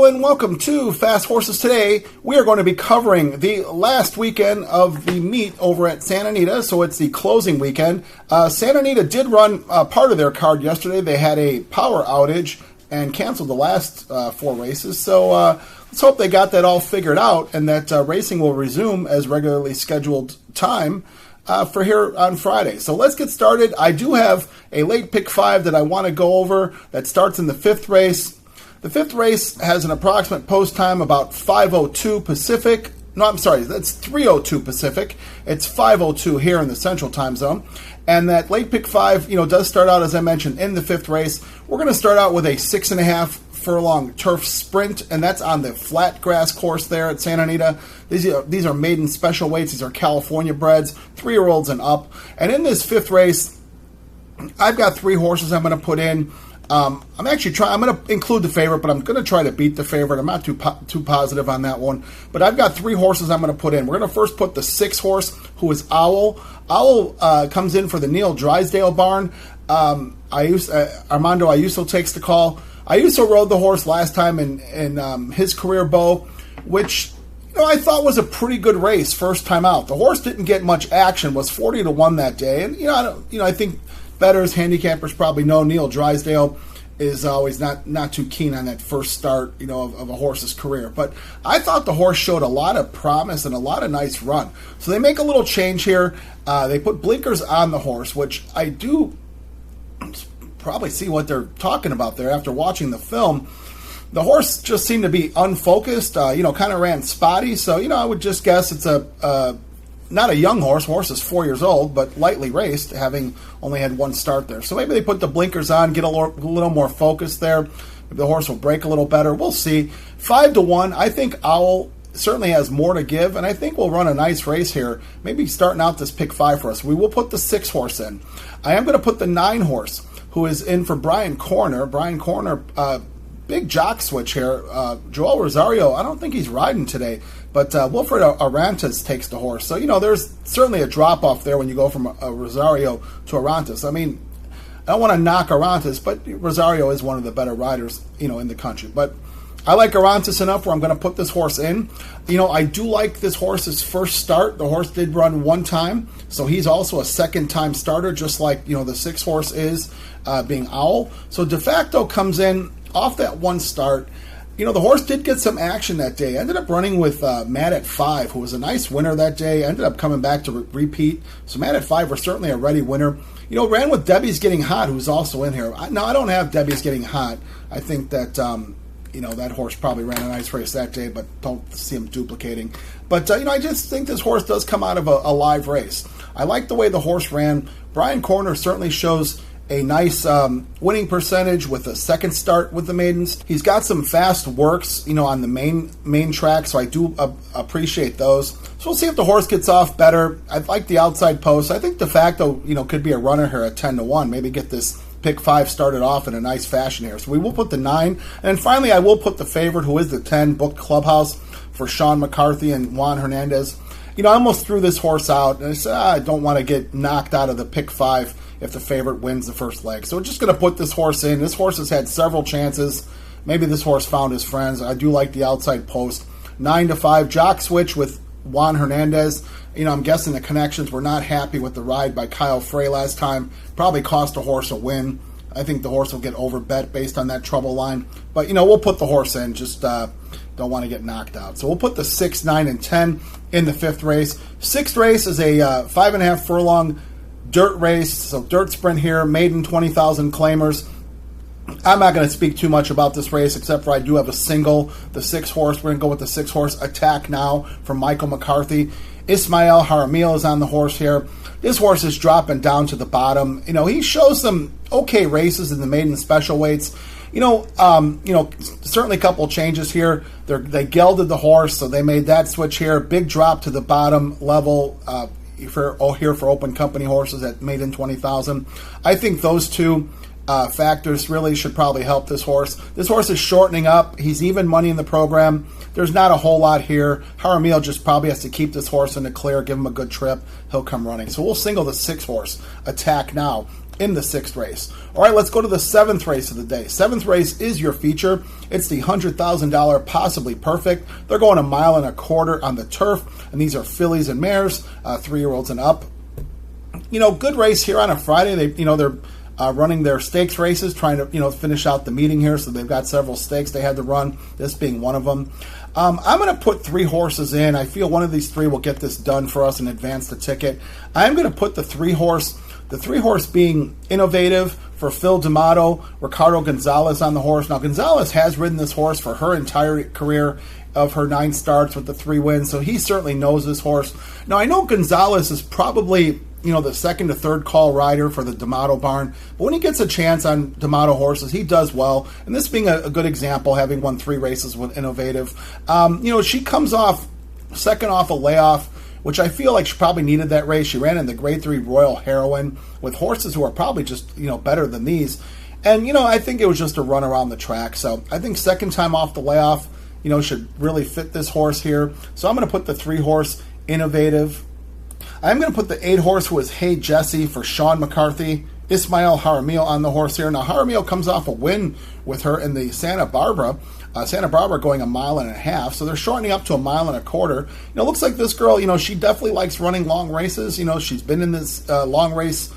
and welcome to Fast Horses. Today, we are going to be covering the last weekend of the meet over at Santa Anita, so it's the closing weekend. Santa Anita did run part of their card yesterday. They had a power outage and canceled the last 4 races, so let's hope they got that all figured out and that racing will resume as regularly scheduled time for here on Friday. So let's get started. I do have a late pick 5 that I want to go over that starts in the 5th race. The 5th race has an approximate post time about 5:02 Pacific. No, I'm sorry, that's 3:02 Pacific. It's 5:02 here in the Central Time Zone. And that late pick 5, does start out, as I mentioned, in the 5th race. We're going to start out with a 6.5 furlong turf sprint, and that's on the flat grass course there at Santa Anita. These are maiden special weights. These are California breds, 3-year-olds and up. And in this 5th race, I've got 3 horses I'm going to put in. I'm going to include the favorite, but I'm going to try to beat the favorite. I'm not too positive on that one. But I've got 3 horses I'm going to put in. We're going to first put the 6th horse, who is Owl. Owl comes in for the Neil Drysdale barn. Armando Ayuso takes the call. Ayuso rode the horse last time in his career Beau, which I thought was a pretty good race first time out. The horse didn't get much action, was 40-1 that day, and I think bettors, handicappers probably know Neil Drysdale is always not too keen on that first start, of a horse's career. But I thought the horse showed a lot of promise and a lot of nice run. So they make a little change here. They put blinkers on the horse, which I do probably see what they're talking about there after watching the film. The horse just seemed to be unfocused, kind of ran spotty. So, I would just guess it's not a young horse. Horse is 4 years old, but lightly raced, having only had 1 start there. So maybe they put the blinkers on, get a little more focus there. Maybe the horse will break a little better. We'll see. 5-1. I think Owl certainly has more to give, and I think we'll run a nice race here. Maybe starting out this pick 5 for us. We will put the 6 horse in. I am going to put the 9 horse, who is in for Brian Corner. Brian Corner, big jock switch here. Joel Rosario, I don't think he's riding today, but Wilfred Arrantes takes the horse. So, there's certainly a drop-off there when you go from Rosario to Arrantes. I mean, I don't want to knock Arrantes, but Rosario is one of the better riders, in the country. But I like Arrantes enough where I'm going to put this horse in. I do like this horse's first start. The horse did run 1 time, so he's also a second-time starter, just like, the 6 horse is, being Owl. So De Facto comes in off that 1 start. The horse did get some action that day. Ended up running with Matt at 5, who was a nice winner that day. Ended up coming back to repeat. So Matt at 5 was certainly a ready winner. Ran with Debbie's Getting Hot, who's also in here. I don't have Debbie's Getting Hot. I think that, that horse probably ran a nice race that day, but don't see him duplicating. But, I just think this horse does come out of a live race. I like the way the horse ran. Brian Corner certainly shows a nice winning percentage with a second start with the maidens. He's got some fast works, on the main track, so I do appreciate those. So we'll see if the horse gets off better. I like the outside post. I think De Facto, could be a runner here at 10-1. Maybe get this pick 5 started off in a nice fashion here. So we will put the 9. And then finally, I will put the favorite, who is the 10, booked Clubhouse for Sean McCarthy and Juan Hernandez. I almost threw this horse out, and I said, I don't want to get knocked out of the pick 5 if the favorite wins the first leg. So we're just going to put this horse in. This horse has had several chances. Maybe this horse found his friends. I do like the outside post. 9-5 jock switch with Juan Hernandez. I'm guessing the connections were not happy with the ride by Kyle Frey last time. Probably cost the horse a win. I think the horse will get overbet based on that trouble line. But, we'll put the horse in. Just don't want to get knocked out. So we'll put the 6, 9, and 10 in the 5th race. 6th race is a 5.5 furlong dirt race. So dirt sprint here. Maiden 20,000 claimers. I'm not going to speak too much about this race, except for I do have a single, the 6 horse. We're going to go with the 6 horse Attack Now from Michael McCarthy. Ismael Jaramillo is on the horse here. This horse is dropping down to the bottom. He shows some okay races in the maiden special weights. Certainly a couple changes here. They gelded the horse, so they made that switch here. Big drop to the bottom level here for open company horses at maiden 20,000. I think those 2 factors really should probably help this horse. This horse is shortening up. He's even money in the program. There's not a whole lot here. Jaramillo just probably has to keep this horse in the clear, give him a good trip. He'll come running. So we'll single the 6 horse Attack Now in the 6th race. All right, let's go to the 7th race of the day. 7th race is your feature. It's the $100,000 Possibly Perfect. They're going 1.25 miles on the turf, and these are fillies and mares, 3-year-olds and up. Good race here on a Friday. They're running their stakes races, trying to finish out the meeting here. So they've got several stakes they had to run, this being one of them. I'm going to put 3 horses in. I feel one of these 3 will get this done for us and advance the ticket. I'm going to put the 3 horse. The 3 horse being Innovative for Phil D'Amato, Ricardo Gonzalez on the horse. Now, Gonzalez has ridden this horse for her entire career of her 9 starts with the 3 wins, so he certainly knows this horse. Now, I know Gonzalez is probably, the second to third call rider for the D'Amato barn, but when he gets a chance on D'Amato horses, he does well, and this being a good example, having won 3 races with Innovative. She comes off second off a layoff, which I feel like she probably needed that race. She ran in the Grade 3 Royal Heroine with horses who are probably just, better than these. And, I think it was just a run around the track. So I think second time off the layoff, should really fit this horse here. So I'm going to put the 3 horse Innovative. I'm going to put the 8 horse who is Hey Jesse for Sean McCarthy. Ismael Jaramillo on the horse here. Now, Jaramillo comes off a win with her in the Santa Barbara. Santa Barbara going 1.5 miles, so they're shortening up to 1.25 miles. It looks like this girl, she definitely likes running long races. She's been in this long race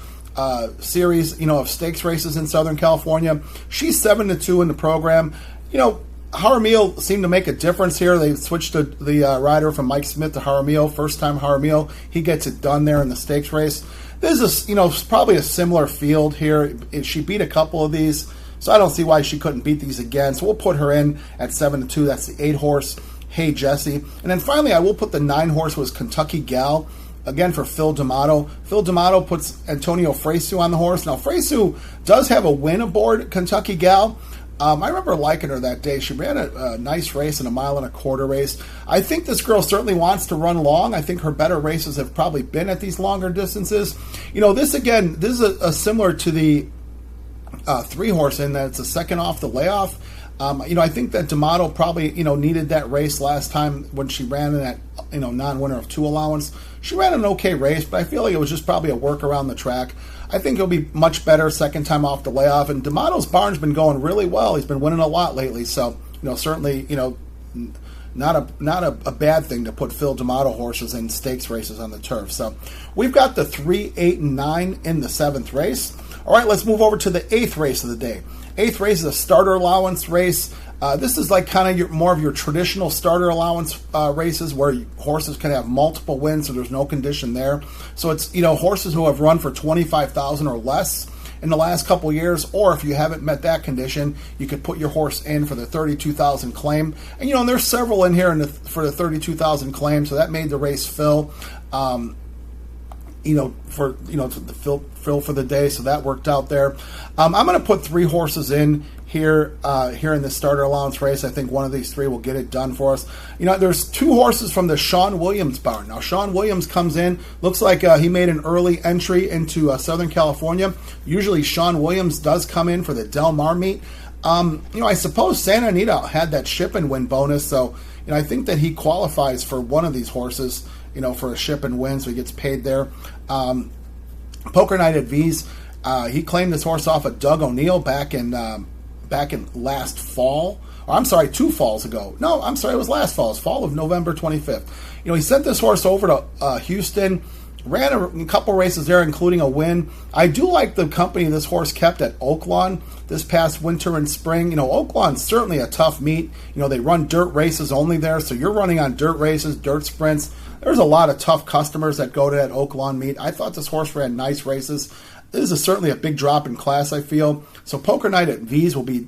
series, of stakes races in Southern California. She's 7-2 in the program. Jaramillo seemed to make a difference here. They switched the rider from Mike Smith to Jaramillo. First time Jaramillo, he gets it done there in the stakes race. This is, probably a similar field here. She beat a couple of these, so I don't see why she couldn't beat these again. So we'll put her in at 7-2. That's the 8 horse, Hey Jesse. And then finally, I will put the 9 horse was Kentucky Gal, again for Phil D'Amato. Phil D'Amato puts Antonio Fresu on the horse. Now, Fresu does have a win aboard Kentucky Gal. I remember liking her that day. She ran a nice race in 1.25 mile race. I think this girl certainly wants to run long. I think her better races have probably been at these longer distances. This is a similar to the 3 horse in that it's a second off the layoff. I think that D'Amato probably, needed that race last time when she ran in that, non-winner of 2 allowance. She ran an okay race, but I feel like it was just probably a work around the track. I think it'll be much better second time off the layoff. And D'Amato's barn's been going really well. He's been winning a lot lately. So, certainly, not a bad thing to put Phil D'Amato horses in stakes races on the turf. So we've got the 3, 8, and 9 in the 7th race. All right, let's move over to the 8th race of the day. 8th race is a starter allowance race. This is like kind of more of your traditional starter allowance races where horses can have multiple wins, so there's no condition there. So it's, horses who have run for $25,000 or less in the last couple of years, or if you haven't met that condition, you could put your horse in for the $32,000 claim. And, there's several in here for the $32,000 claim, so that made the race fill. For the fill for the day, so that worked out there. I'm going to put 3 horses in here in the starter allowance race. I think one of these 3 will get it done for us. There's 2 horses from the Sean Williams barn. Now, Sean Williams comes in. Looks like he made an early entry into Southern California. Usually, Sean Williams does come in for the Del Mar meet. I suppose Santa Anita had that ship and win bonus, so I think that he qualifies for one of these horses. For a ship and win, so he gets paid there. Poker Night at V's, he claimed this horse off of Doug O'Neill back in last fall. Or I'm sorry, 2 falls ago. No, I'm sorry, it was last fall. It was fall of November 25th. He sent this horse over to Houston, ran a couple races there, including a win. I do like the company this horse kept at Oaklawn this past winter and spring. Oaklawn's certainly a tough meet. They run dirt races only there, so you're running on dirt races, dirt sprints. There's a lot of tough customers that go to that Oaklawn meet. I thought this horse ran nice races. This is certainly a big drop in class, I feel. So Poker Night at V's will be,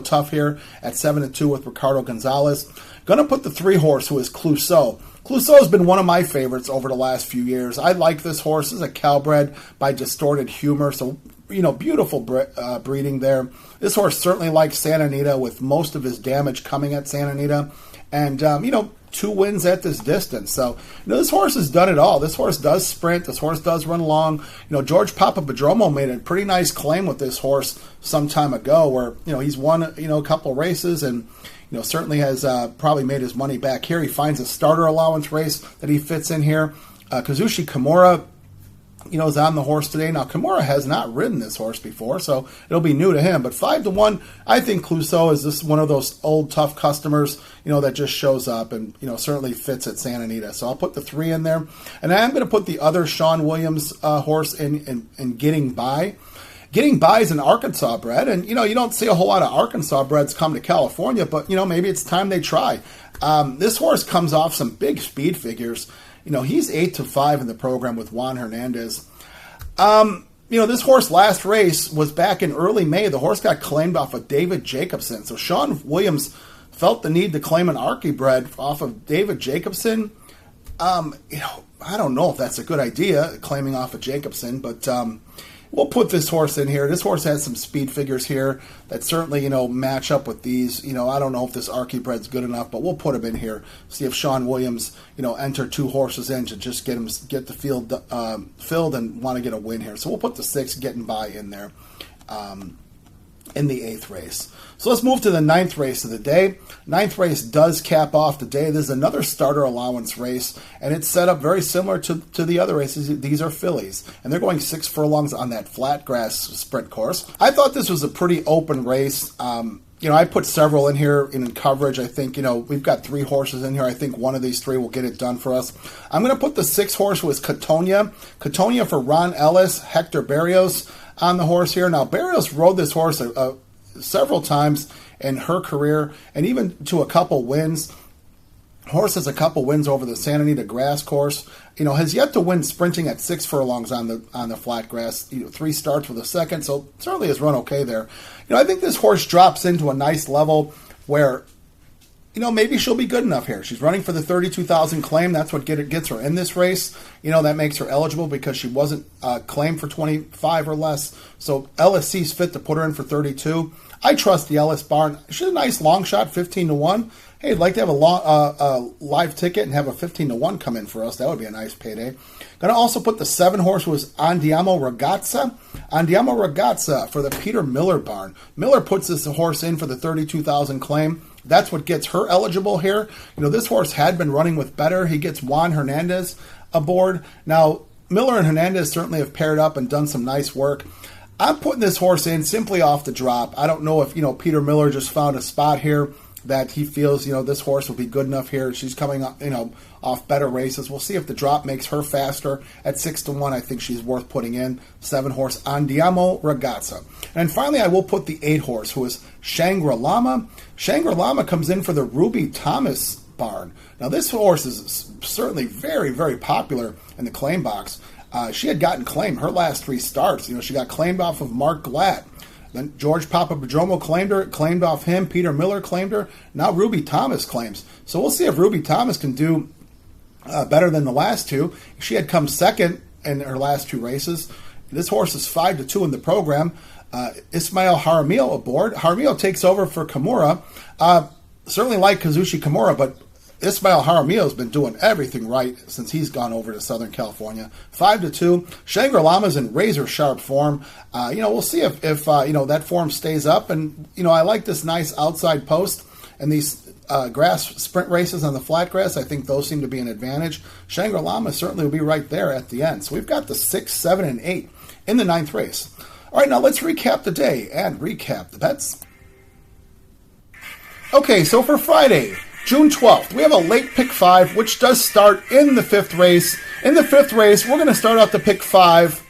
tough here at 7-2 with Ricardo Gonzalez. Going to put the 3 horse who is Clouseau. Clouseau has been one of my favorites over the last few years. I like this horse. This is a Calbred by Distorted Humor, so beautiful breeding there. This horse certainly likes Santa Anita, with most of his damage coming at Santa Anita, and 2 wins at this distance. So, this horse has done it all. This horse does sprint. This horse does run long. George Papadromo made a pretty nice claim with this horse some time ago where, he's won, a couple races and, certainly has probably made his money back here. He finds a starter allowance race that he fits in here. Kazushi Kimura, is on the horse today. Now, Kimura has not ridden this horse before, so it'll be new to him. But 5-1, I think Clouseau is just one of those old, tough customers, that just shows up and, certainly fits at Santa Anita. So I'll put the 3 in there. And I'm going to put the other Sean Williams horse in Getting By. Getting By is an Arkansas bred, and, you don't see a whole lot of Arkansas breds come to California, but, maybe it's time they try. This horse comes off some big speed figures. He's 8-5 in the program with Juan Hernandez. This horse last race was back in early May. The horse got claimed off of David Jacobson. So Sean Williams felt the need to claim an Archie bred off of David Jacobson. I don't know if that's a good idea, claiming off of Jacobson, but we'll put this horse in here. This horse has some speed figures here that certainly, match up with these. I don't know if this Archie bred's good enough, but we'll put him in here. See if Sean Williams, enter 2 horses in to just get the field filled and want to get a win here. So we'll put the 6 Getting By in there in the 8th race. So let's move to the 9th race of the day. 9th race does cap off the day. This is another starter allowance race, and it's set up very similar to the other races. These are fillies, and they're going 6 furlongs on that flat grass sprint course. I thought this was a pretty open race. I put several in here in coverage. I think, we've got 3 horses in here. I think one of these 3 will get it done for us. I'm going to put the 6th horse with Catonia. Catonia for Ron Ellis, Hector Barrios on the horse here. Now, Barrios rode this horse several times in her career, and even to a couple wins. Horse has a couple wins over the Santa Anita grass course. Has yet to win sprinting at 6 furlongs on the flat grass. 3 starts with a second, so certainly has run okay there. I think this horse drops into a nice level where, maybe she'll be good enough here. She's running for the 32,000 claim. That's what gets her in this race. That makes her eligible because she wasn't claimed for 25 or less. So LSC's fit to put her in for 32. I trust the Ellis barn. She's a nice long shot, 15-1. Hey, I'd like to have a live ticket and have a 15-1 come in for us. That would be a nice payday. Going to also put the 7 horse was Andiamo Ragazza. Andiamo Ragazza for the Peter Miller barn. Miller puts this horse in for the 32,000 claim. That's what gets her eligible here. This horse had been running with better. He gets Juan Hernandez aboard. Now, Miller and Hernandez certainly have paired up and done some nice work. I'm putting this horse in simply off the drop. I don't know if, Peter Miller just found a spot here that he feels, this horse will be good enough here. She's coming up, off better races. We'll see if the drop makes her faster. At 6-1, I think she's worth putting in. 7 horse Andiamo Ragazza. And finally, I will put the 8 horse, who is Shangri-Lama. Shangri-Lama comes in for the Ruby Thomas barn. Now, this horse is certainly very, very popular in the claim box. She had gotten claimed her last 3 starts. She got claimed off of Mark Glatt. Then George Papadromo claimed her, claimed off him. Peter Miller claimed her. Now Ruby Thomas claims. So we'll see if Ruby Thomas can do better than the last 2. She had come second in her last 2 races. This horse is 5-2 in the program. Ismael Jaramillo aboard. Jaramillo takes over for Kimura. Certainly like Kazushi Kimura, but Ismael Jaramillo's been doing everything right since he's gone over to Southern California. 5-2. Shangri-Lama's in razor sharp form. We'll see if that form stays up. And, I like this nice outside post and these grass sprint races on the flat grass. I think those seem to be an advantage. Shangri-Lama certainly will be right there at the end. So we've got the 6, 7, and 8 in the 9th race. All right, now let's recap the day and recap the bets. Okay, so for Friday, June 12th, we have a late pick 5, which does start in the 5th race. In the 5th race, we're going to start out the pick 5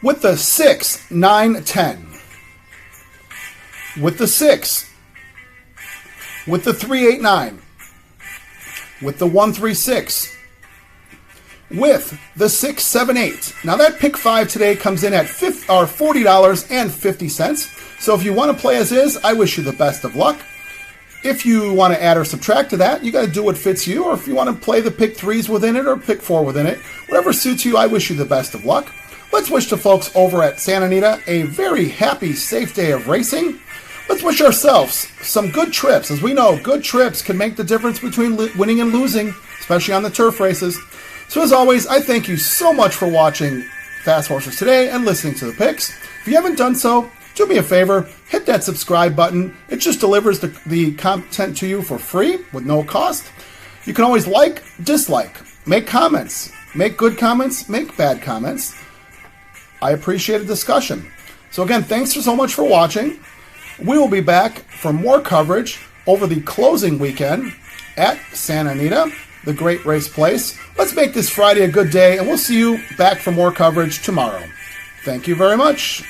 with the 6, 9, 10. With the 6. With the 3, 8, 9. With the 1, 3, 6. With the 6, 7, 8. Now that pick 5 today comes in at $40.50. So if you want to play as is, I wish you the best of luck. If you want to add or subtract to that, you got to do what fits you. Or if you want to play the pick 3s within it or pick 4 within it, whatever suits you, I wish you the best of luck. Let's wish the folks over at Santa Anita a very happy, safe day of racing. Let's wish ourselves some good trips. As we know, good trips can make the difference between winning and losing, especially on the turf races. So as always, I thank you so much for watching Fast Horses today and listening to the picks. If you haven't done so, do me a favor, hit that subscribe button. It just delivers the content to you for free with no cost. You can always like, dislike, make comments, Make good comments, make bad comments. I appreciate a discussion. So again, thanks so much for watching. We will be back for more coverage over the closing weekend at Santa Anita, the Great Race Place. Let's make this Friday a good day, and we'll see you back for more coverage tomorrow. Thank you very much.